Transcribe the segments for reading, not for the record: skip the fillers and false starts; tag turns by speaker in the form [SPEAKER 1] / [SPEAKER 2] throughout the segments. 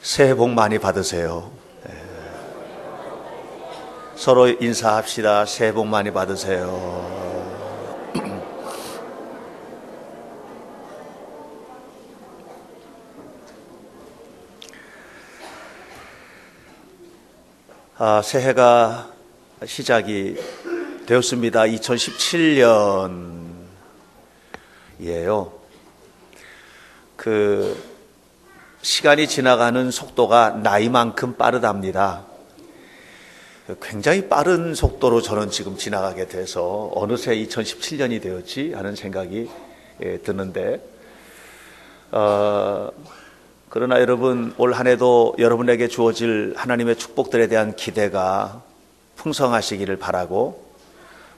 [SPEAKER 1] 새해 복 많이 받으세요. 서로 인사합시다. 새해 복 많이 받으세요. 새해가 시작이 되었습니다. 2017년이에요. 시간이 지나가는 속도가 나이만큼 빠르답니다. 굉장히 빠른 속도로 저는 지금 지나가게 돼서 어느새 2017년이 되었지 하는 생각이 드는데, 그러나 여러분, 올 한 해도 여러분에게 주어질 하나님의 축복들에 대한 기대가 풍성하시기를 바라고,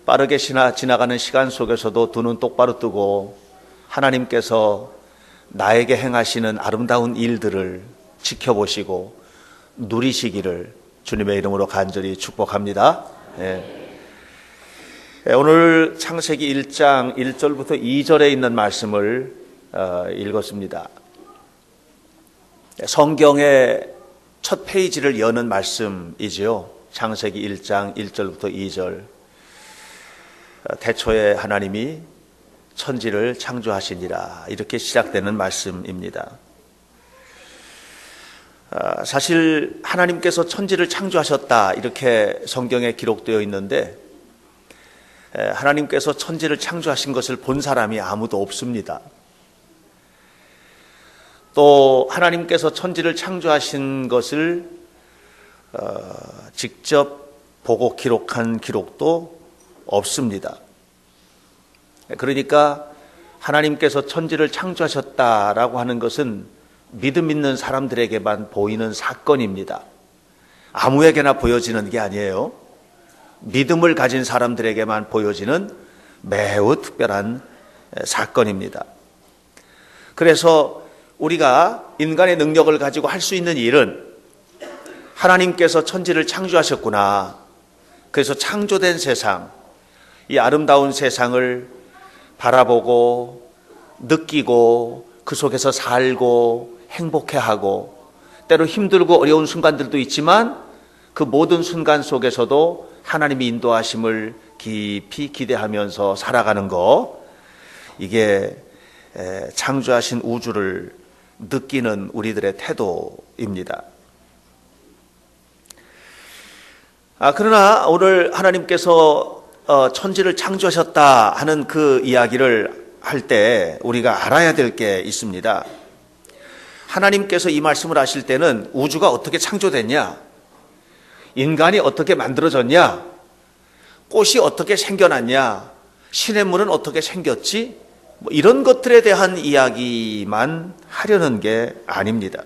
[SPEAKER 1] 빠르게 지나가는 시간 속에서도 두 눈 똑바로 뜨고 하나님께서 나에게 행하시는 아름다운 일들을 지켜보시고 누리시기를 주님의 이름으로 간절히 축복합니다. 오늘 창세기 1장 1절부터 2절에 있는 말씀을 읽었습니다. 성경의 첫 페이지를 여는 말씀이지요. 창세기 1장 1절부터 2절. 태초에 하나님이 천지를 창조하시니라, 이렇게 시작되는 말씀입니다. 사실 하나님께서 천지를 창조하셨다, 이렇게 성경에 기록되어 있는데, 하나님께서 천지를 창조하신 것을 본 사람이 아무도 없습니다. 또 하나님께서 천지를 창조하신 것을 직접 보고 기록한 기록도 없습니다. 그러니까 하나님께서 천지를 창조하셨다라고 하는 것은 믿음 있는 사람들에게만 보이는 사건입니다. 아무에게나 보여지는 게 아니에요. 믿음을 가진 사람들에게만 보여지는 매우 특별한 사건입니다. 그래서 우리가 인간의 능력을 가지고 할 수 있는 일은, 하나님께서 천지를 창조하셨구나, 그래서 창조된 세상, 이 아름다운 세상을 바라보고 느끼고 그 속에서 살고 행복해하고, 때로 힘들고 어려운 순간들도 있지만 그 모든 순간 속에서도 하나님의 인도하심을 깊이 기대하면서 살아가는 거, 이게 창조하신 우주를 느끼는 우리들의 태도입니다. 그러나 오늘 하나님께서 천지를 창조하셨다 하는 그 이야기를 할 때 우리가 알아야 될 게 있습니다. 하나님께서 이 말씀을 하실 때는 우주가 어떻게 창조됐냐, 인간이 어떻게 만들어졌냐, 꽃이 어떻게 생겨났냐, 시냇물은 어떻게 생겼지, 이런 것들에 대한 이야기만 하려는 게 아닙니다.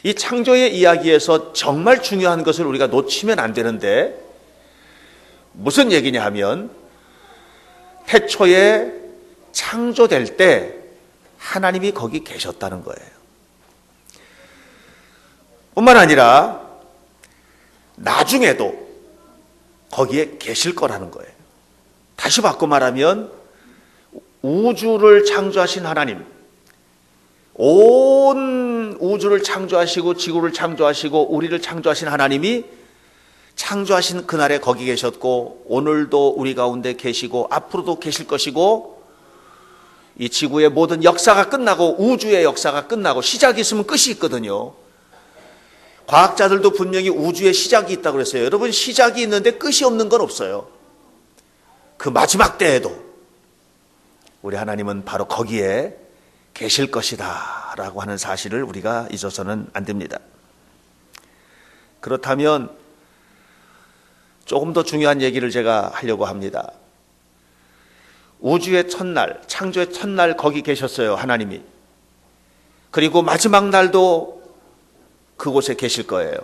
[SPEAKER 1] 이 창조의 이야기에서 정말 중요한 것을 우리가 놓치면 안 되는데, 무슨 얘기냐 하면, 태초에 창조될 때 하나님이 거기 계셨다는 거예요. 뿐만 아니라 나중에도 거기에 계실 거라는 거예요. 다시 바꿔 말하면, 우주를 창조하신 하나님, 온 우주를 창조하시고 지구를 창조하시고 우리를 창조하신 하나님이 창조하신 그날에 거기 계셨고, 오늘도 우리 가운데 계시고 앞으로도 계실 것이고, 이 지구의 모든 역사가 끝나고 우주의 역사가 끝나고, 시작이 있으면 끝이 있거든요. 과학자들도 분명히 우주에 시작이 있다고 그랬어요. 여러분, 시작이 있는데 끝이 없는 건 없어요. 그 마지막 때에도 우리 하나님은 바로 거기에 계실 것이다 라고 하는 사실을 우리가 잊어서는 안 됩니다. 그렇다면 조금 더 중요한 얘기를 제가 하려고 합니다. 우주의 첫날, 창조의 첫날 거기 계셨어요, 하나님이. 그리고 마지막 날도 그곳에 계실 거예요.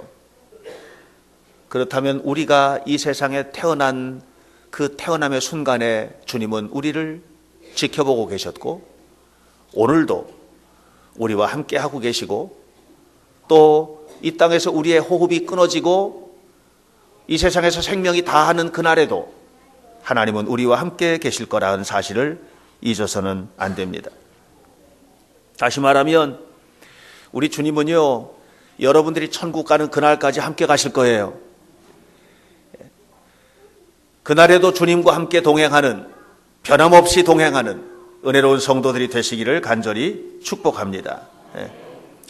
[SPEAKER 1] 그렇다면 우리가 이 세상에 태어난 그 태어남의 순간에 주님은 우리를 지켜보고 계셨고, 오늘도 우리와 함께 하고 계시고, 또 이 땅에서 우리의 호흡이 끊어지고 이 세상에서 생명이 다하는 그날에도 하나님은 우리와 함께 계실 거라는 사실을 잊어서는 안 됩니다. 다시 말하면 우리 주님은요, 여러분들이 천국 가는 그날까지 함께 가실 거예요. 그날에도 주님과 함께 동행하는, 변함없이 동행하는 은혜로운 성도들이 되시기를 간절히 축복합니다.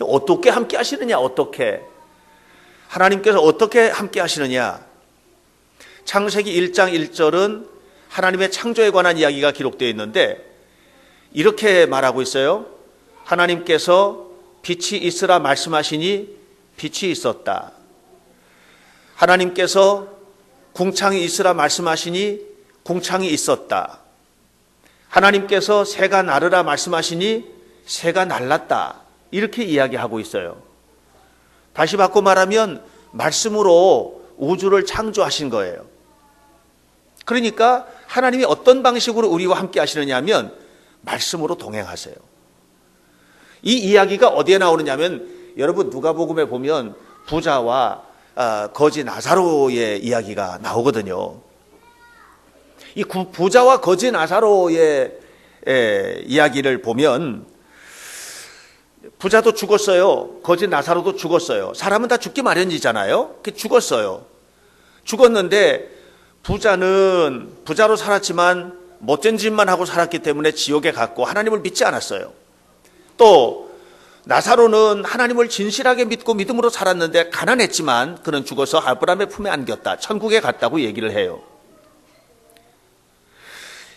[SPEAKER 1] 어떻게 함께 하시느냐, 어떻게? 하나님께서 어떻게 함께 하시느냐? 창세기 1장 1절은 하나님의 창조에 관한 이야기가 기록되어 있는데 이렇게 말하고 있어요. 하나님께서 빛이 있으라 말씀하시니 빛이 있었다. 하나님께서 궁창이 있으라 말씀하시니 궁창이 있었다. 하나님께서 새가 날으라 말씀하시니 새가 날랐다. 이렇게 이야기하고 있어요. 다시 바꿔 말하면 말씀으로 우주를 창조하신 거예요. 그러니까 하나님이 어떤 방식으로 우리와 함께 하시느냐 하면 말씀으로 동행하세요. 이 이야기가 어디에 나오느냐면 여러분 누가복음에 보면 부자와 거지 나사로의 이야기가 나오거든요. 이 부자와 거지 나사로의 이야기를 보면 부자도 죽었어요. 거지 나사로도 죽었어요. 사람은 다 죽기 마련이잖아요. 죽었어요. 죽었는데 부자는 부자로 살았지만 못된 짓만 하고 살았기 때문에 지옥에 갔고 하나님을 믿지 않았어요. 또 나사로는 하나님을 진실하게 믿고 믿음으로 살았는데 가난했지만 그는 죽어서 아브라함의 품에 안겼다. 천국에 갔다고 얘기를 해요.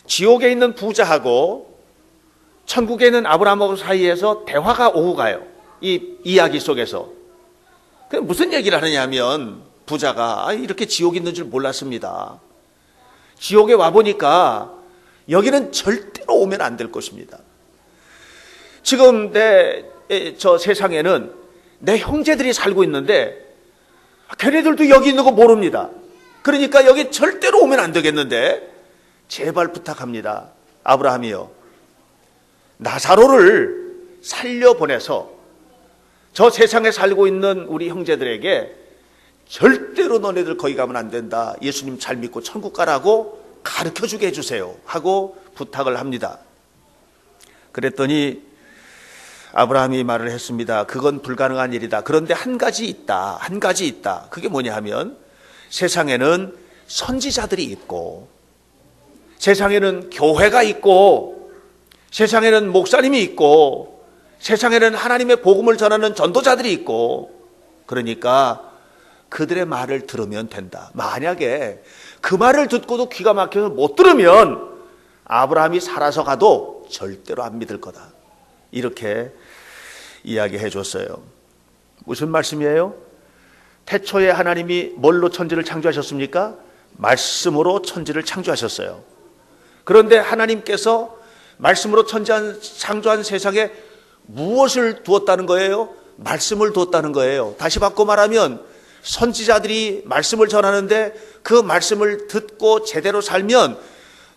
[SPEAKER 1] 지옥에 있는 부자하고 천국에 있는 아브라함하고 사이에서 대화가 오고 가요. 이 이야기 속에서. 무슨 얘기를 하느냐 하면 부자가 이렇게 지옥이 있는 줄 몰랐습니다. 지옥에 와보니까 여기는 절대로 오면 안 될 것입니다. 지금 저 세상에는 내 형제들이 살고 있는데 걔네들도 여기 있는 거 모릅니다. 그러니까 여기 절대로 오면 안 되겠는데 제발 부탁합니다. 아브라함이요, 나사로를 살려보내서 저 세상에 살고 있는 우리 형제들에게 절대로 너네들 거기 가면 안 된다. 예수님 잘 믿고 천국 가라고 가르쳐주게 해주세요 하고 부탁을 합니다. 그랬더니 아브라함이 말을 했습니다. 그건 불가능한 일이다. 그런데 한 가지 있다. 한 가지 있다. 그게 뭐냐 하면 세상에는 선지자들이 있고 세상에는 교회가 있고 세상에는 목사님이 있고 세상에는 하나님의 복음을 전하는 전도자들이 있고 그러니까 그들의 말을 들으면 된다. 만약에 그 말을 듣고도 귀가 막혀서 못 들으면 아브라함이 살아서 가도 절대로 안 믿을 거다. 이렇게 이야기해 줬어요. 무슨 말씀이에요? 태초에 하나님이 뭘로 천지를 창조하셨습니까? 말씀으로 천지를 창조하셨어요. 그런데 하나님께서 말씀으로 창조한 세상에 무엇을 두었다는 거예요? 말씀을 두었다는 거예요. 다시 바꿔 말하면 선지자들이 말씀을 전하는데 그 말씀을 듣고 제대로 살면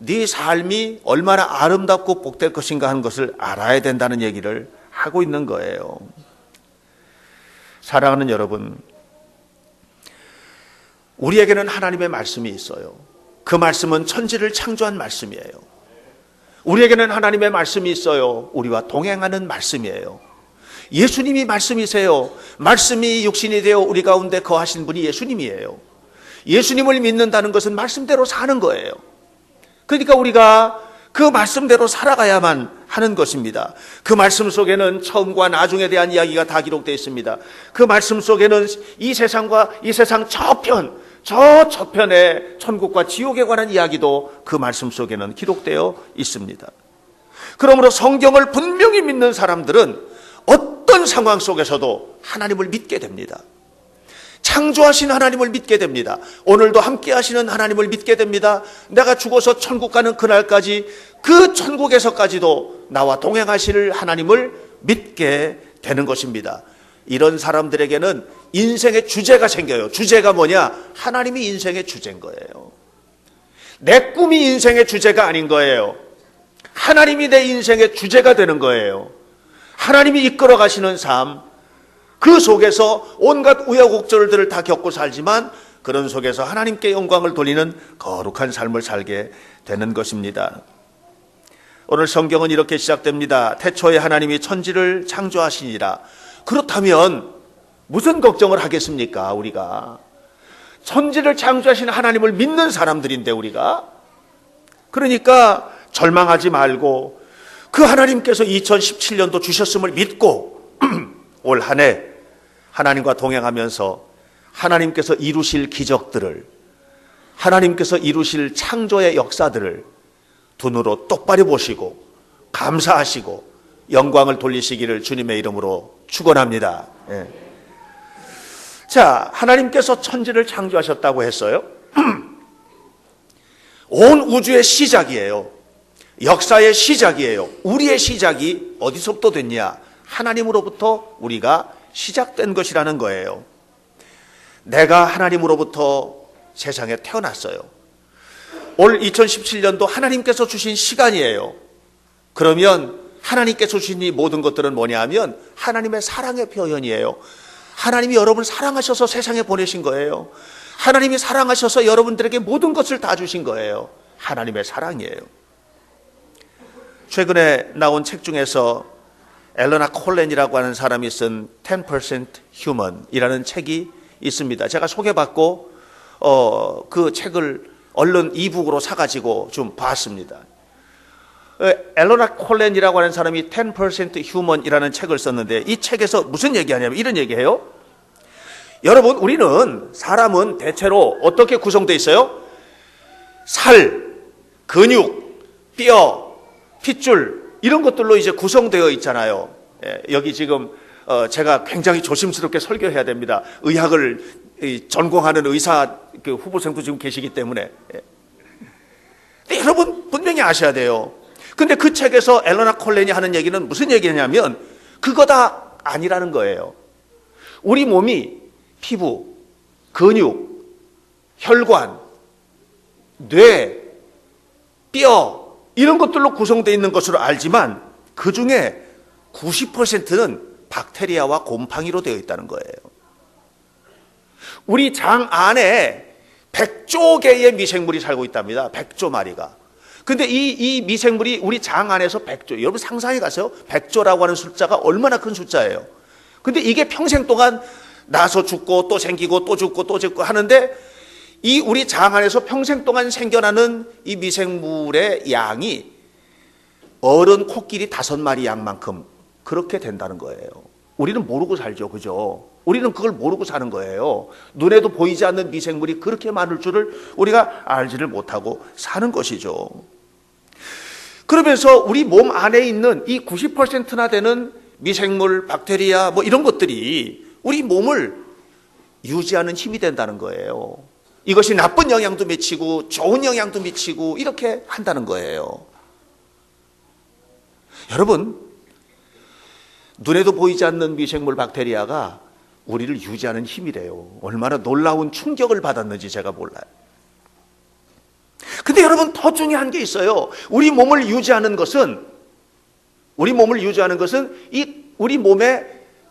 [SPEAKER 1] 네 삶이 얼마나 아름답고 복될 것인가 하는 것을 알아야 된다는 얘기를 하고 있는 거예요. 사랑하는 여러분, 우리에게는 하나님의 말씀이 있어요. 그 말씀은 천지를 창조한 말씀이에요. 우리에게는 하나님의 말씀이 있어요. 우리와 동행하는 말씀이에요. 예수님이 말씀이세요. 말씀이 육신이 되어 우리 가운데 거하신 분이 예수님이에요. 예수님을 믿는다는 것은 말씀대로 사는 거예요. 그러니까 우리가 그 말씀대로 살아가야만 하는 것입니다. 그 말씀 속에는 처음과 나중에 대한 이야기가 다 기록되어 있습니다. 그 말씀 속에는 이 세상과 이 세상 저편의 천국과 지옥에 관한 이야기도 그 말씀 속에는 기록되어 있습니다. 그러므로 성경을 분명히 믿는 사람들은 어떤 상황 속에서도 하나님을 믿게 됩니다. 창조하신 하나님을 믿게 됩니다. 오늘도 함께 하시는 하나님을 믿게 됩니다. 내가 죽어서 천국 가는 그날까지 그 천국에서까지도 나와 동행하실 하나님을 믿게 되는 것입니다. 이런 사람들에게는 인생의 주제가 생겨요. 주제가 뭐냐? 하나님이 인생의 주제인 거예요. 내 꿈이 인생의 주제가 아닌 거예요. 하나님이 내 인생의 주제가 되는 거예요. 하나님이 이끌어 가시는 삶, 그 속에서 온갖 우여곡절들을 다 겪고 살지만 그런 속에서 하나님께 영광을 돌리는 거룩한 삶을 살게 되는 것입니다. 오늘 성경은 이렇게 시작됩니다. 태초에 하나님이 천지를 창조하시니라. 그렇다면 무슨 걱정을 하겠습니까? 우리가 천지를 창조하신 하나님을 믿는 사람들인데 우리가. 그러니까 절망하지 말고 그 하나님께서 2017년도 주셨음을 믿고 올 한 해 하나님과 동행하면서 하나님께서 이루실 기적들을, 하나님께서 이루실 창조의 역사들을 두 눈으로 똑바로 보시고 감사하시고 영광을 돌리시기를 주님의 이름으로 축원합니다. 예. 자, 하나님께서 천지를 창조하셨다고 했어요. 온 우주의 시작이에요. 역사의 시작이에요. 우리의 시작이 어디서부터 됐냐? 하나님으로부터 우리가 시작된 것이라는 거예요. 내가 하나님으로부터 세상에 태어났어요. 올 2017년도 하나님께서 주신 시간이에요. 그러면 하나님께서 주신 이 모든 것들은 뭐냐 하면 하나님의 사랑의 표현이에요. 하나님이 여러분을 사랑하셔서 세상에 보내신 거예요. 하나님이 사랑하셔서 여러분들에게 모든 것을 다 주신 거예요. 하나님의 사랑이에요. 최근에 나온 책 중에서 엘러나 콜렌이라고 하는 사람이 쓴 10% Human이라는 책이 있습니다. 제가 소개받고 그 책을 얼른 이북으로 사가지고 좀 봤습니다. 엘러나 콜렌이라고 하는 사람이 10% Human이라는 책을 썼는데 이 책에서 무슨 얘기하냐면 이런 얘기해요. 여러분, 우리는 사람은 대체로 어떻게 구성되어 있어요? 살, 근육, 뼈, 핏줄 이런 것들로 이제 구성되어 있잖아요. 여기 지금 제가 굉장히 조심스럽게 설교해야 됩니다. 의학을 전공하는 의사 후보생도 지금 계시기 때문에. 근데 여러분 분명히 아셔야 돼요. 근데 그 책에서 엘러나 콜렌이 하는 얘기는 무슨 얘기냐면 그거 다 아니라는 거예요. 우리 몸이 피부, 근육, 혈관, 뇌, 뼈 이런 것들로 구성되어 있는 것으로 알지만 그 중에 90%는 박테리아와 곰팡이로 되어 있다는 거예요. 우리 장 안에 100조 개의 미생물이 살고 있답니다. 100조 마리가. 근데 이 미생물이 우리 장 안에서 100조. 여러분 상상해 가세요. 100조라고 하는 숫자가 얼마나 큰 숫자예요. 근데 이게 평생 동안 나서 죽고 또 생기고 또 죽고 또 죽고 하는데 이 우리 장 안에서 평생 동안 생겨나는 이 미생물의 양이 어른 코끼리 5마리 양만큼 그렇게 된다는 거예요. 우리는 모르고 살죠. 그죠? 우리는 그걸 모르고 사는 거예요. 눈에도 보이지 않는 미생물이 그렇게 많을 줄을 우리가 알지를 못하고 사는 것이죠. 그러면서 우리 몸 안에 있는 이 90%나 되는 미생물, 박테리아 뭐 이런 것들이 우리 몸을 유지하는 힘이 된다는 거예요. 이것이 나쁜 영향도 미치고 좋은 영향도 미치고 이렇게 한다는 거예요. 여러분, 눈에도 보이지 않는 미생물 박테리아가 우리를 유지하는 힘이래요. 얼마나 놀라운 충격을 받았는지 제가 몰라요. 근데 여러분 더 중요한 게 있어요. 우리 몸을 유지하는 것은 이 우리 몸의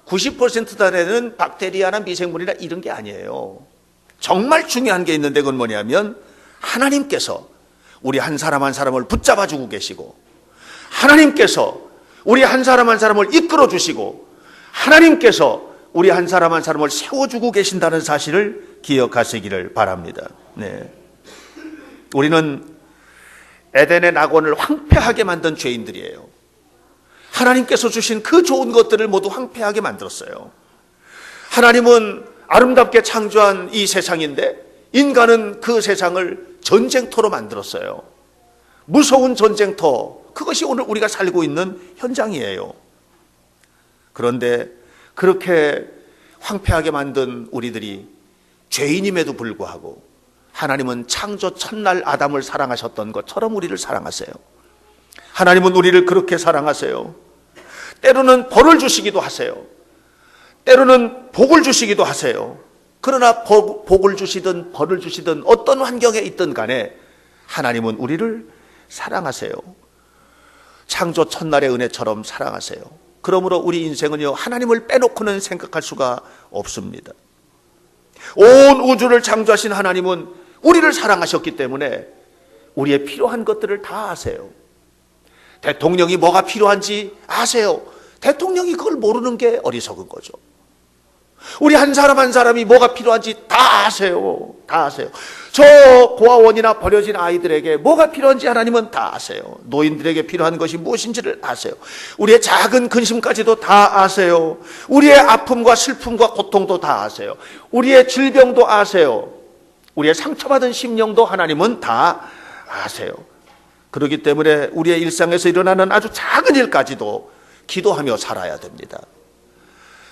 [SPEAKER 1] 90%나 되는 박테리아나 미생물이나 이런 게 아니에요. 정말 중요한 게 있는데 그건 뭐냐면 하나님께서 우리 한 사람 한 사람을 붙잡아 주고 계시고 하나님께서 우리 한 사람 한 사람을 이끌어 주시고 하나님께서 우리 한 사람 한 사람을 세워주고 계신다는 사실을 기억하시기를 바랍니다. 네. 우리는 에덴의 낙원을 황폐하게 만든 죄인들이에요. 하나님께서 주신 그 좋은 것들을 모두 황폐하게 만들었어요. 하나님은 아름답게 창조한 이 세상인데 인간은 그 세상을 전쟁터로 만들었어요. 무서운 전쟁터, 그것이 오늘 우리가 살고 있는 현장이에요. 그런데 그렇게 황폐하게 만든 우리들이 죄인임에도 불구하고 하나님은 창조 첫날 아담을 사랑하셨던 것처럼 우리를 사랑하세요. 하나님은 우리를 그렇게 사랑하세요. 때로는 벌을 주시기도 하세요. 때로는 복을 주시기도 하세요. 그러나 복을 주시든 벌을 주시든 어떤 환경에 있든 간에 하나님은 우리를 사랑하세요. 창조 첫날의 은혜처럼 사랑하세요. 그러므로 우리 인생은요, 하나님을 빼놓고는 생각할 수가 없습니다. 온 우주를 창조하신 하나님은 우리를 사랑하셨기 때문에 우리의 필요한 것들을 다 아세요. 대통령이 뭐가 필요한지 아세요. 대통령이 그걸 모르는 게 어리석은 거죠. 우리 한 사람 한 사람이 뭐가 필요한지 다 아세요. 다 아세요. 저 고아원이나 버려진 아이들에게 뭐가 필요한지 하나님은 다 아세요. 노인들에게 필요한 것이 무엇인지를 아세요. 우리의 작은 근심까지도 다 아세요. 우리의 아픔과 슬픔과 고통도 다 아세요. 우리의 질병도 아세요. 우리의 상처받은 심령도 하나님은 다 아세요. 그렇기 때문에 우리의 일상에서 일어나는 아주 작은 일까지도 기도하며 살아야 됩니다.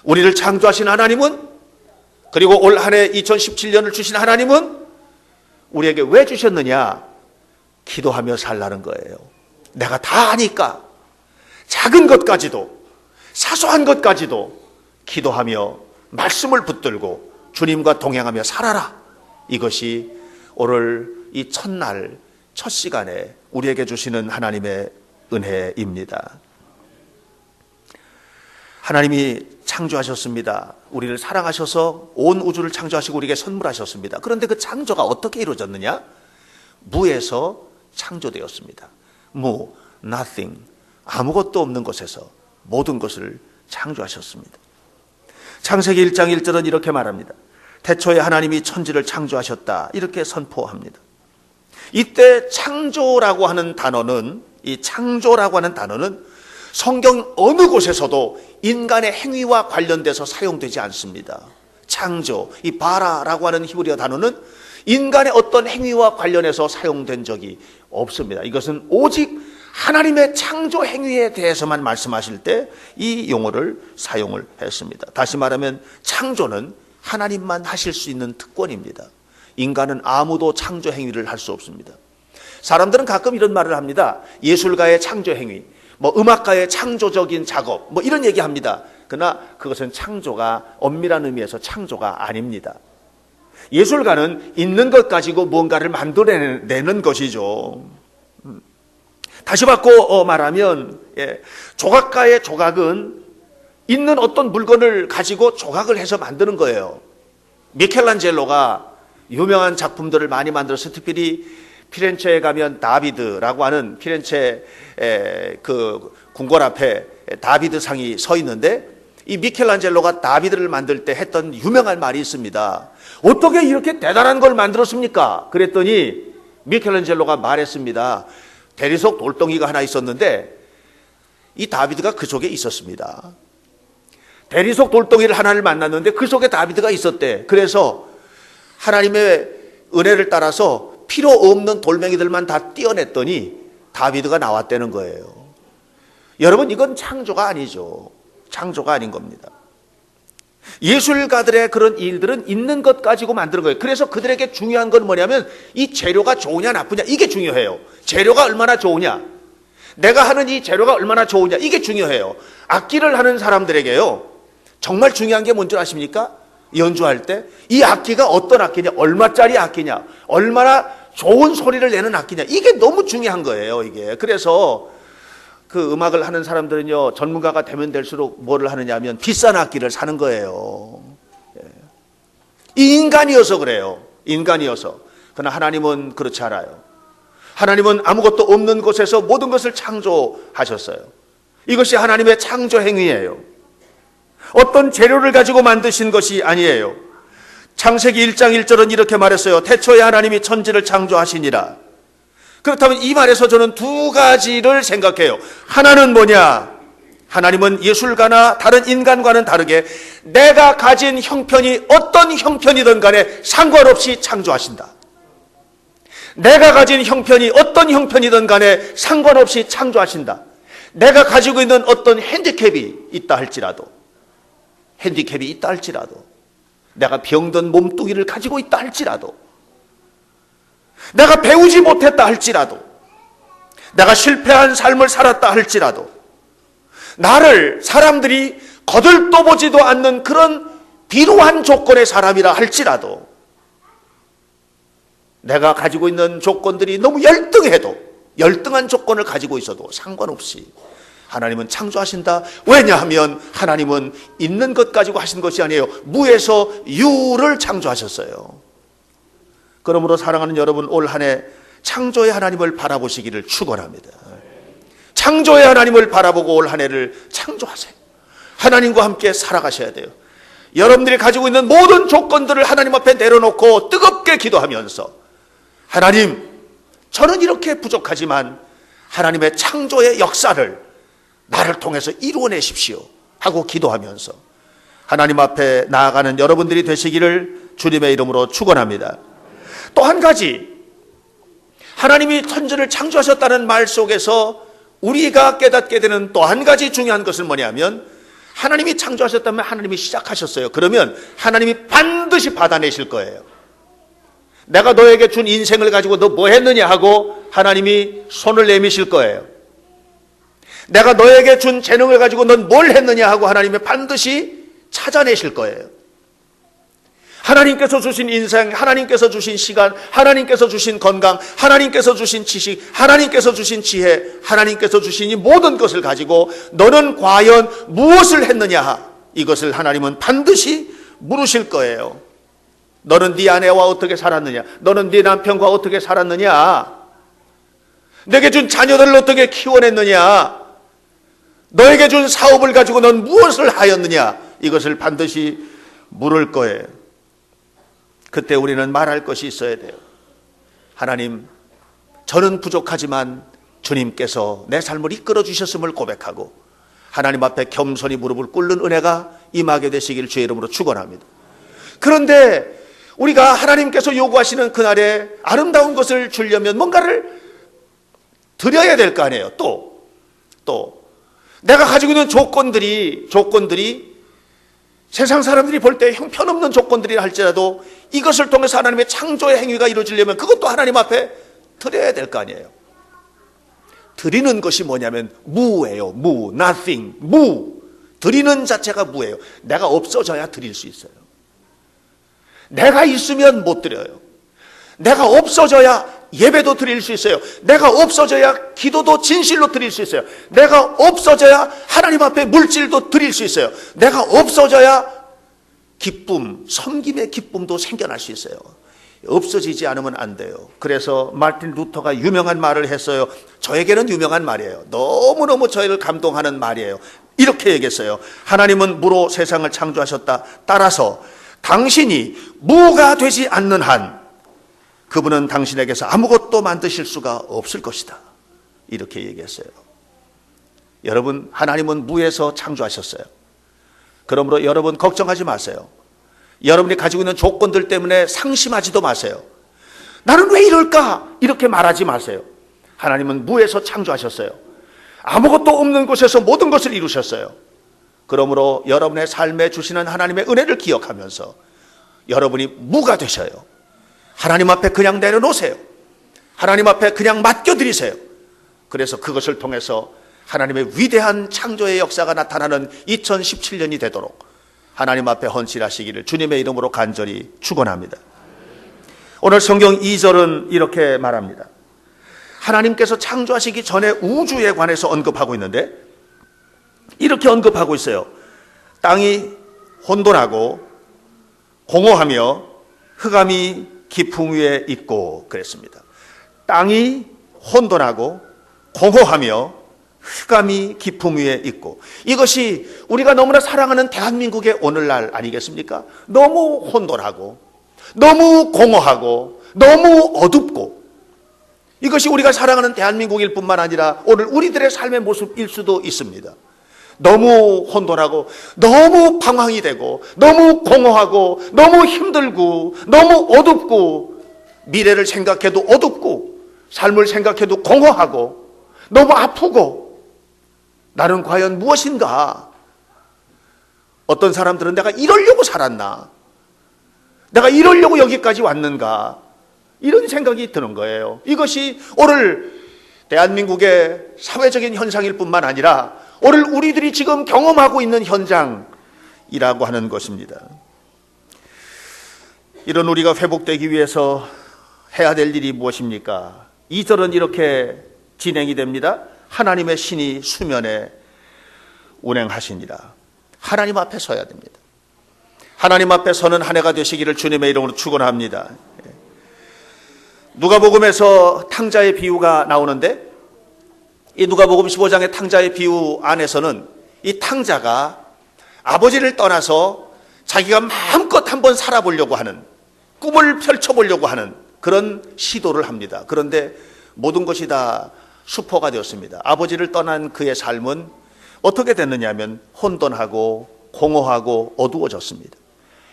[SPEAKER 1] 우리를 창조하신 하나님은, 그리고 올 한 해 2017년을 주신 하나님은 우리에게 왜 주셨느냐? 기도하며 살라는 거예요. 내가 다 아니까 작은 것까지도, 사소한 것까지도 기도하며 말씀을 붙들고 주님과 동행하며 살아라. 이것이 오늘 이 첫날 첫 시간에 우리에게 주시는 하나님의 은혜입니다. 하나님이 창조하셨습니다. 우리를 사랑하셔서 온 우주를 창조하시고 우리에게 선물하셨습니다. 그런데 그 창조가 어떻게 이루어졌느냐? 무에서 창조되었습니다. 무, nothing, 아무것도 없는 곳에서 모든 것을 창조하셨습니다. 창세기 1장 1절은 이렇게 말합니다. 태초에 하나님이 천지를 창조하셨다. 이렇게 선포합니다. 이때 창조라고 하는 단어는, 이 창조라고 하는 단어는 성경 어느 곳에서도 인간의 행위와 관련돼서 사용되지 않습니다. 창조, 이 바라라고 하는 히브리어 단어는 인간의 어떤 행위와 관련해서 사용된 적이 없습니다. 이것은 오직 하나님의 창조 행위에 대해서만 말씀하실 때 이 용어를 사용을 했습니다. 다시 말하면 창조는 하나님만 하실 수 있는 특권입니다. 인간은 아무도 창조 행위를 할 수 없습니다. 사람들은 가끔 이런 말을 합니다. 예술가의 창조 행위, 음악가의 창조적인 작업, 이런 얘기합니다. 그러나 그것은 창조가 엄밀한 의미에서 창조가 아닙니다. 예술가는 있는 것 가지고 뭔가를 만들어내는 것이죠. 다시 바꿔 말하면 조각가의 조각은 있는 어떤 물건을 가지고 조각을 해서 만드는 거예요. 미켈란젤로가 유명한 작품들을 많이 만들어서 특별히 피렌체에 가면 다비드라고 하는 피렌체 그 궁궐 앞에 다비드 상이 서 있는데, 이 미켈란젤로가 다비드를 만들 때 했던 유명한 말이 있습니다. 어떻게 이렇게 대단한 걸 만들었습니까? 그랬더니 미켈란젤로가 말했습니다. 대리석 돌덩이가 하나 있었는데 이 다비드가 그 속에 있었습니다. 대리석 돌덩이를 하나를 만났는데 그 속에 다비드가 있었대. 그래서 하나님의 은혜를 따라서 필요 없는 돌멩이들만 다 떼어냈더니 다비드가 나왔다는 거예요. 여러분, 이건 창조가 아니죠. 창조가 아닌 겁니다. 예술가들의 그런 일들은 있는 것 가지고 만드는 거예요. 그래서 그들에게 중요한 건 뭐냐면 이 재료가 좋으냐 나쁘냐, 이게 중요해요. 재료가 얼마나 좋으냐, 내가 하는 이 재료가 얼마나 좋으냐, 이게 중요해요. 악기를 하는 사람들에게요, 정말 중요한 게 뭔지 아십니까? 연주할 때 이 악기가 어떤 악기냐, 얼마짜리 악기냐, 얼마나 좋은 소리를 내는 악기냐, 이게 너무 중요한 거예요. 이게 그래서 그 음악을 하는 사람들은요, 전문가가 되면 될수록 뭐를 하느냐 하면 비싼 악기를 사는 거예요. 이 인간이어서 그래요. 인간이어서. 그러나 하나님은 그렇지 않아요. 하나님은 아무것도 없는 곳에서 모든 것을 창조하셨어요. 이것이 하나님의 창조 행위예요. 어떤 재료를 가지고 만드신 것이 아니에요. 창세기 1장 1절은 이렇게 말했어요. 태초에 하나님이 천지를 창조하시니라. 그렇다면 이 말에서 저는 두 가지를 생각해요. 하나는 뭐냐? 하나님은 예술가나 다른 인간과는 다르게 내가 가진 형편이 어떤 형편이든 간에 상관없이 창조하신다. 내가 가진 형편이 어떤 형편이든 간에 상관없이 창조하신다. 내가 가지고 있는 어떤 핸디캡이 있다 할지라도, 핸디캡이 있다 할지라도, 내가 병든 몸뚱이를 가지고 있다 할지라도, 내가 배우지 못했다 할지라도, 내가 실패한 삶을 살았다 할지라도, 나를 사람들이 거들떠보지도 않는 그런 비루한 조건의 사람이라 할지라도, 내가 가지고 있는 조건들이 너무 열등해도, 열등한 조건을 가지고 있어도 상관없이 하나님은 창조하신다. 왜냐하면 하나님은 있는 것 가지고 하신 것이 아니에요. 무에서 유를 창조하셨어요. 그러므로 사랑하는 여러분, 올 한 해 창조의 하나님을 바라보시기를 축원합니다. 창조의 하나님을 바라보고 올 한 해를 창조하세요. 하나님과 함께 살아가셔야 돼요. 여러분들이 가지고 있는 모든 조건들을 하나님 앞에 내려놓고 뜨겁게 기도하면서, 하나님, 저는 이렇게 부족하지만 하나님의 창조의 역사를 나를 통해서 이루어내십시오 하고 기도하면서 하나님 앞에 나아가는 여러분들이 되시기를 주님의 이름으로 축원합니다. 또 한 가지, 하나님이 천지를 창조하셨다는 말 속에서 우리가 깨닫게 되는 또 한 가지 중요한 것은 뭐냐면, 하나님이 창조하셨다면 하나님이 시작하셨어요. 그러면 하나님이 반드시 받아내실 거예요. 내가 너에게 준 인생을 가지고 너 뭐 했느냐 하고 하나님이 손을 내미실 거예요. 내가 너에게 준 재능을 가지고 넌 뭘 했느냐 하고 하나님이 반드시 찾아내실 거예요. 하나님께서 주신 인생, 하나님께서 주신 시간, 하나님께서 주신 건강, 하나님께서 주신 지식, 하나님께서 주신 지혜, 하나님께서 주신 이 모든 것을 가지고 너는 과연 무엇을 했느냐, 이것을 하나님은 반드시 물으실 거예요. 너는 네 아내와 어떻게 살았느냐? 너는 네 남편과 어떻게 살았느냐? 내게 준 자녀들을 어떻게 키워냈느냐? 너에게 준 사업을 가지고 넌 무엇을 하였느냐? 이것을 반드시 물을 거예요. 그때 우리는 말할 것이 있어야 돼요. 하나님, 저는 부족하지만 주님께서 내 삶을 이끌어 주셨음을 고백하고 하나님 앞에 겸손히 무릎을 꿇는 은혜가 임하게 되시길 주의 이름으로 축원합니다. 그런데 우리가 하나님께서 요구하시는 그날에 아름다운 것을 주려면 뭔가를 드려야 될 거 아니에요. 또 내가 가지고 있는 조건들이 세상 사람들이 볼 때 형편없는 조건들이라 할지라도 이것을 통해서 하나님의 창조의 행위가 이루어지려면 그것도 하나님 앞에 드려야 될 거 아니에요. 드리는 것이 뭐냐면 무예요. nothing, 드리는 자체가 무예요. 내가 없어져야 드릴 수 있어요. 내가 있으면 못 드려요. 내가 없어져야 예배도 드릴 수 있어요. 내가 없어져야 기도도 진실로 드릴 수 있어요. 내가 없어져야 하나님 앞에 물질도 드릴 수 있어요. 내가 없어져야 기쁨, 섬김의 기쁨도 생겨날 수 있어요. 없어지지 않으면 안 돼요. 그래서 마틴 루터가 유명한 말을 했어요. 저에게는 유명한 말이에요. 너무너무 저희를 감동하는 말이에요. 이렇게 얘기했어요. 하나님은 무로 세상을 창조하셨다. 따라서 당신이 무가 되지 않는 한 그분은 당신에게서 아무것도 만드실 수가 없을 것이다. 이렇게 얘기했어요. 여러분, 하나님은 무에서 창조하셨어요. 그러므로 여러분 걱정하지 마세요. 여러분이 가지고 있는 조건들 때문에 상심하지도 마세요. 나는 왜 이럴까? 이렇게 말하지 마세요. 하나님은 무에서 창조하셨어요. 아무것도 없는 곳에서 모든 것을 이루셨어요. 그러므로 여러분의 삶에 주시는 하나님의 은혜를 기억하면서 여러분이 무가 되셔요. 하나님 앞에 그냥 내려놓으세요. 하나님 앞에 그냥 맡겨드리세요. 그래서 그것을 통해서 하나님의 위대한 창조의 역사가 나타나는 2017년이 되도록 하나님 앞에 헌신하시기를 주님의 이름으로 간절히 축원합니다. 오늘 성경 2절은 이렇게 말합니다. 하나님께서 창조하시기 전에 우주에 관해서 언급하고 있는데 이렇게 언급하고 있어요. 땅이 혼돈하고 공허하며 흑암이 깊음 위에 있고 그랬습니다. 땅이 혼돈하고 공허하며 흑암이 깊음 위에 있고, 이것이 우리가 너무나 사랑하는 대한민국의 오늘날 아니겠습니까? 너무 혼돈하고 너무 공허하고 너무 어둡고, 이것이 우리가 사랑하는 대한민국일 뿐만 아니라 오늘 우리들의 삶의 모습일 수도 있습니다. 너무 혼돈하고 너무 방황이 되고 너무 공허하고 너무 힘들고 너무 어둡고, 미래를 생각해도 어둡고 삶을 생각해도 공허하고 너무 아프고, 나는 과연 무엇인가? 어떤 사람들은 내가 이러려고 살았나? 내가 이러려고 여기까지 왔는가? 이런 생각이 드는 거예요. 이것이 오늘 대한민국의 사회적인 현상일 뿐만 아니라 오늘 우리들이 지금 경험하고 있는 현장이라고 하는 것입니다. 이런 우리가 회복되기 위해서 해야 될 일이 무엇입니까? 2절은 이렇게 진행이 됩니다. 하나님의 신이 수면에 운행하시니라. 하나님 앞에 서야 됩니다. 하나님 앞에 서는 한 해가 되시기를 주님의 이름으로 축원합니다. 누가복음에서 탕자의 비유가 나오는데, 이 누가복음 15장의 탕자의 비유 안에서는 이 탕자가 아버지를 떠나서 자기가 마음껏 한번 살아보려고 하는, 꿈을 펼쳐보려고 하는 그런 시도를 합니다. 그런데 모든 것이 다 수포가 되었습니다. 아버지를 떠난 그의 삶은 어떻게 됐느냐 하면 혼돈하고 공허하고 어두워졌습니다.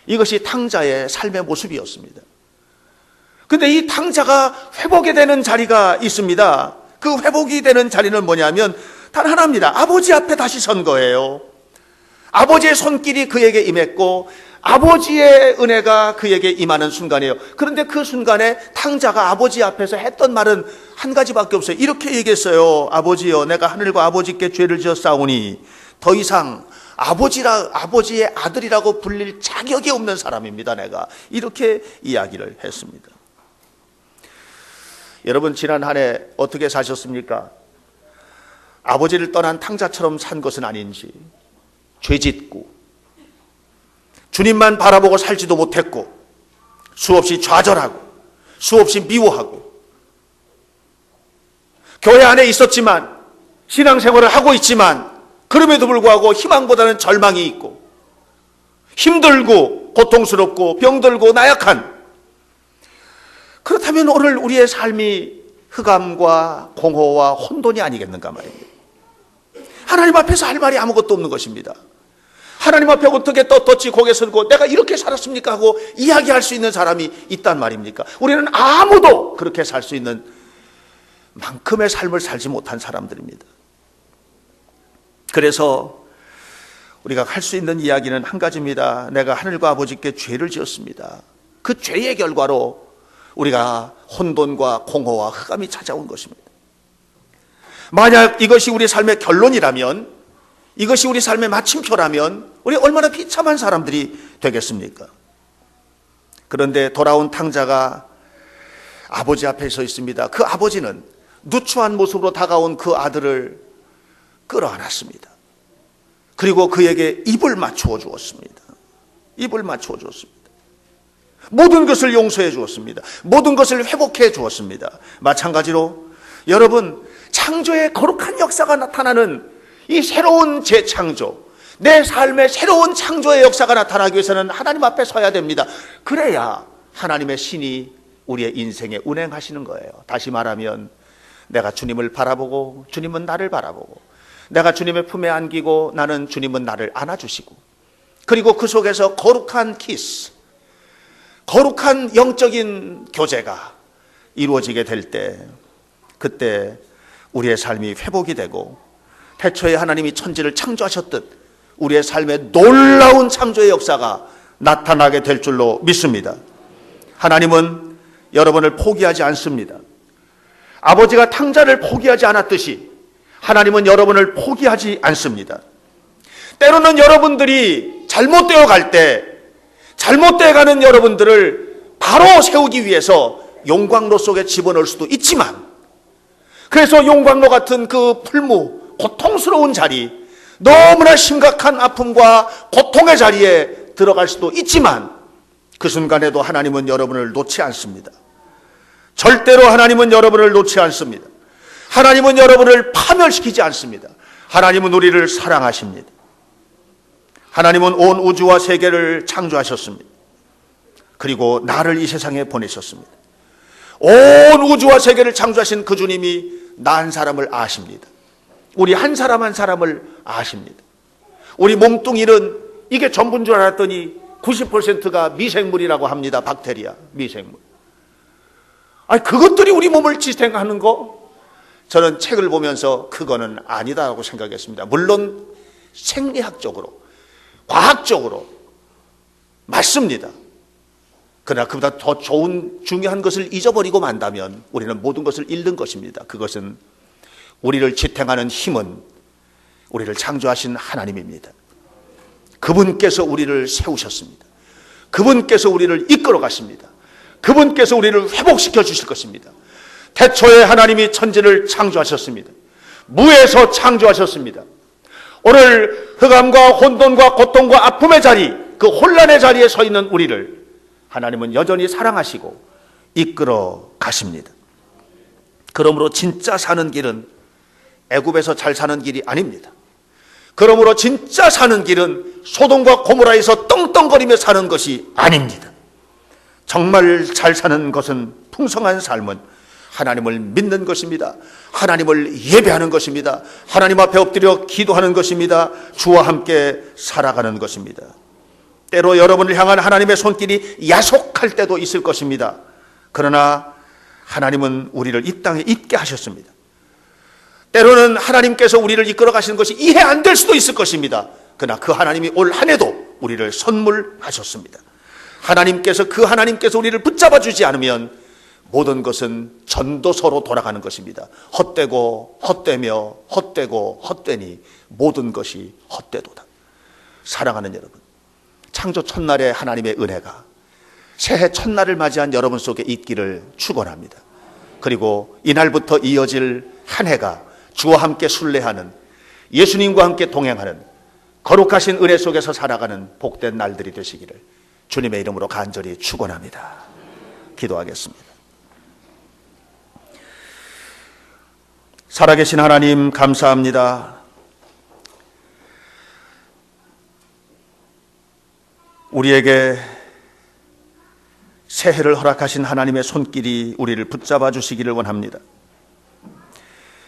[SPEAKER 1] 이것이 탕자의 삶의 모습이었습니다. 근데 이 탕자가 회복이 되는 자리가 있습니다. 그 회복이 되는 자리는 뭐냐면 단 하나입니다. 아버지 앞에 다시 선 거예요. 아버지의 손길이 그에게 임했고 아버지의 은혜가 그에게 임하는 순간이에요. 그런데 그 순간에 탕자가 아버지 앞에서 했던 말은 한 가지밖에 없어요. 이렇게 얘기했어요. 아버지여, 내가 하늘과 아버지께 죄를 지었사오니 더 이상 아버지의 아들이라고 불릴 자격이 없는 사람입니다. 내가 이렇게 이야기를 했습니다. 여러분, 지난 한 해 어떻게 사셨습니까? 아버지를 떠난 탕자처럼 산 것은 아닌지, 죄짓고 주님만 바라보고 살지도 못했고 수없이 좌절하고 수없이 미워하고 교회 안에 있었지만 신앙생활을 하고 있지만 그럼에도 불구하고 희망보다는 절망이 있고 힘들고 고통스럽고 병들고 나약한, 그렇다면 오늘 우리의 삶이 흑암과 공허와 혼돈이 아니겠는가 말입니다. 하나님 앞에서 할 말이 아무것도 없는 것입니다. 하나님 앞에 어떻게 떳떳이 고개 들고 내가 이렇게 살았습니까 하고 이야기할 수 있는 사람이 있단 말입니까? 우리는 아무도 그렇게 살 수 있는 만큼의 삶을 살지 못한 사람들입니다. 그래서 우리가 할 수 있는 이야기는 한 가지입니다. 내가 하늘과 아버지께 죄를 지었습니다. 그 죄의 결과로 우리가 혼돈과 공허와 흑암이 찾아온 것입니다. 만약 이것이 우리 삶의 결론이라면, 이것이 우리 삶의 마침표라면 우리 얼마나 비참한 사람들이 되겠습니까? 그런데 돌아온 탕자가 아버지 앞에 서 있습니다. 그 아버지는 누추한 모습으로 다가온 그 아들을 끌어안았습니다. 그리고 그에게 입을 맞추어 주었습니다. 입을 맞추어 주었습니다. 모든 것을 용서해 주었습니다. 모든 것을 회복해 주었습니다. 마찬가지로 여러분, 창조의 거룩한 역사가 나타나는 이 새로운 재창조, 내 삶의 새로운 창조의 역사가 나타나기 위해서는 하나님 앞에 서야 됩니다. 그래야 하나님의 신이 우리의 인생에 운행하시는 거예요. 다시 말하면 내가 주님을 바라보고 주님은 나를 바라보고, 내가 주님의 품에 안기고 나는 주님은 나를 안아주시고, 그리고 그 속에서 거룩한 키스, 거룩한 영적인 교제가 이루어지게 될 때, 그때 우리의 삶이 회복이 되고 태초에 하나님이 천지를 창조하셨듯 우리의 삶에 놀라운 창조의 역사가 나타나게 될 줄로 믿습니다. 하나님은 여러분을 포기하지 않습니다. 아버지가 탕자를 포기하지 않았듯이 하나님은 여러분을 포기하지 않습니다. 때로는 여러분들이 잘못되어 갈 때, 잘못되어 가는 여러분들을 바로 세우기 위해서 용광로 속에 집어넣을 수도 있지만, 그래서 용광로 같은 그 풀무, 고통스러운 자리, 너무나 심각한 아픔과 고통의 자리에 들어갈 수도 있지만, 그 순간에도 하나님은 여러분을 놓지 않습니다. 절대로 하나님은 여러분을 놓지 않습니다. 하나님은 여러분을 파멸시키지 않습니다. 하나님은 우리를 사랑하십니다. 하나님은 온 우주와 세계를 창조하셨습니다. 그리고 나를 이 세상에 보내셨습니다. 온 우주와 세계를 창조하신 그 주님이 나 한 사람을 아십니다. 우리 한 사람 한 사람을 아십니다. 우리 몸뚱이는 이게 전부인 줄 알았더니 90%가 미생물이라고 합니다. 박테리아, 미생물. 아니, 그것들이 우리 몸을 지탱하는 거? 저는 책을 보면서 그거는 아니다라고 생각했습니다. 물론 생리학적으로, 과학적으로 맞습니다. 그러나 그보다 더 좋은 중요한 것을 잊어버리고 만다면 우리는 모든 것을 잃는 것입니다. 그것은 우리를 지탱하는 힘은 우리를 창조하신 하나님입니다. 그분께서 우리를 세우셨습니다. 그분께서 우리를 이끌어 가십니다. 그분께서 우리를 회복시켜 주실 것입니다. 태초에 하나님이 천지를 창조하셨습니다. 무에서 창조하셨습니다. 오늘 흑암과 혼돈과 고통과 아픔의 자리, 그 혼란의 자리에 서 있는 우리를 하나님은 여전히 사랑하시고 이끌어 가십니다. 그러므로 진짜 사는 길은 애굽에서 잘 사는 길이 아닙니다. 그러므로 진짜 사는 길은 소돔과 고모라에서 떵떵거리며 사는 것이 아닙니다. 정말 잘 사는 것은, 풍성한 삶은 하나님을 믿는 것입니다. 하나님을 예배하는 것입니다. 하나님 앞에 엎드려 기도하는 것입니다. 주와 함께 살아가는 것입니다. 때로 여러분을 향한 하나님의 손길이 야속할 때도 있을 것입니다. 그러나 하나님은 우리를 이 땅에 있게 하셨습니다. 때로는 하나님께서 우리를 이끌어 가시는 것이 이해 안 될 수도 있을 것입니다. 그러나 그 하나님이 올 한 해도 우리를 선물하셨습니다. 하나님께서 우리를 붙잡아 주지 않으면 모든 것은 전도서로 돌아가는 것입니다. 헛되고 헛되며 헛되고 헛되니 모든 것이 헛되도다. 사랑하는 여러분, 창조 첫날의 하나님의 은혜가 새해 첫날을 맞이한 여러분 속에 있기를 축원합니다. 그리고 이날부터 이어질 한 해가 주와 함께 순례하는, 예수님과 함께 동행하는 거룩하신 은혜 속에서 살아가는 복된 날들이 되시기를 주님의 이름으로 간절히 축원합니다. 기도하겠습니다. 살아계신 하나님, 감사합니다. 우리에게 새해를 허락하신 하나님의 손길이 우리를 붙잡아 주시기를 원합니다.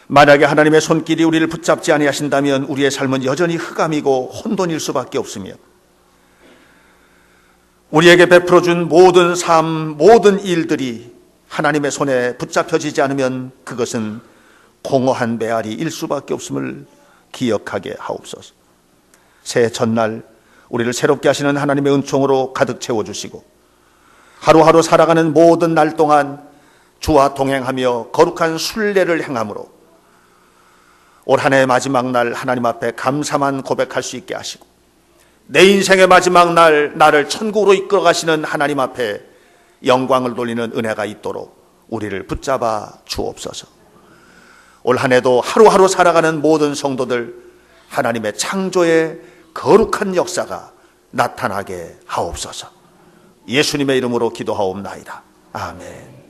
[SPEAKER 1] 만약에 하나님의 손길이 우리를 붙잡지 아니하신다면 우리의 삶은 여전히 흑암이고 혼돈일 수밖에 없으며, 우리에게 베풀어준 모든 삶, 모든 일들이 하나님의 손에 붙잡혀지지 않으면 그것은 공허한 메아리일 수밖에 없음을 기억하게 하옵소서. 새해 첫날 우리를 새롭게 하시는 하나님의 은총으로 가득 채워주시고, 하루하루 살아가는 모든 날 동안 주와 동행하며 거룩한 순례를 행함으로 올 한 해의 마지막 날 하나님 앞에 감사만 고백할 수 있게 하시고, 내 인생의 마지막 날 나를 천국으로 이끌어 가시는 하나님 앞에 영광을 돌리는 은혜가 있도록 우리를 붙잡아 주옵소서. 올 한 해도 하루하루 살아가는 모든 성도들 하나님의 창조의 거룩한 역사가 나타나게 하옵소서. 예수님의 이름으로 기도하옵나이다. 아멘.